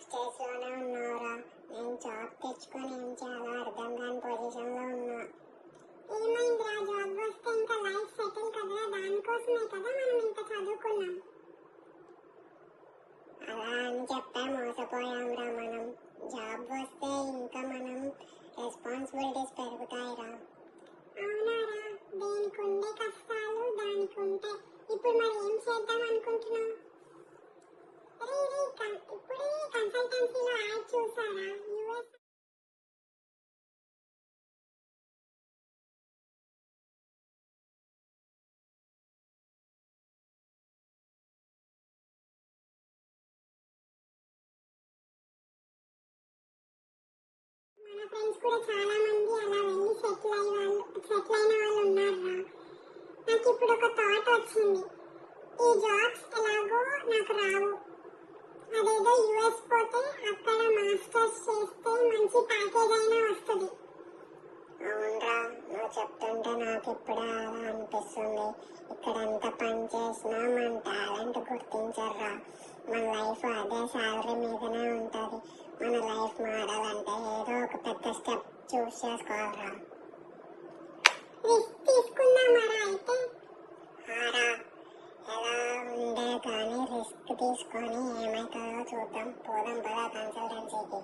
Stage లోనే ఉన్నావురా. నేను జాబ్ తెచ్చుకొని ఏం చేయాలో అర్థం కాని పొజిషన్ లో ఉన్నా. ఏమైందిరా? జాబ్ వస్తే ఇంకా లైఫ్ సెటిల్ కదా, దానికోసమే కదా మనం ఇంత చదువుకున్నాం. అలా అని చెప్పే మోసపోయాంరా మనం. జాబ్ వస్తే ఇంకా మనం రెస్పాన్సిబిలిటీస్ పెరుగుతాయిరా. అవునారా, దేనికి ఉండే కష్టాలు దానికి ఉంటాయి. ఇప్పుడు మరి ఏం చేద్దాం అనుకుంటున్నావు? ఇప్పుడే కన్సల్టెన్సీలో యాడ్ చూసారా? యూఎస్ మన ఫ్రెండ్స్ కూడా చాలా మంది అలా వెళ్ళి సెటిల్ అయిన వాళ్ళు ఉన్నారా. నాకు ఇప్పుడు ఒక థాట్ వచ్చింది. ఈ జాబ్స్ ఎలాగో నాకు రావు, అదేదో యుఎస్ పోతే అక్కడ మాస్టర్స్ చేస్తే మంచి ప్యాకేజ్ అయినా వస్తుంది. అవునరా, నువ్వు చెప్తుంటే నాకు ఇప్పుడే అలా అనిపిస్తుంది. ఇక్కడ ఎంత పని చేసినా మన టాలెంట్ గుర్తించర్రా. మన లైఫ్ అదే శాలరీ మీదనే ఉంటుంది. మన లైఫ్ మారాలంటే ఏదో ఒక పెద్ద స్టెప్ చూస్ చేసుకోవాలరా. రిస్క్ తీసుకుందామరా అయితే? హారా, ఎలా ఉండే కానీ రిస్క్ తీసుకొని ఏమవుతుందో చూద్దాం. పోదాం పదా కన్సల్టెన్సీకి.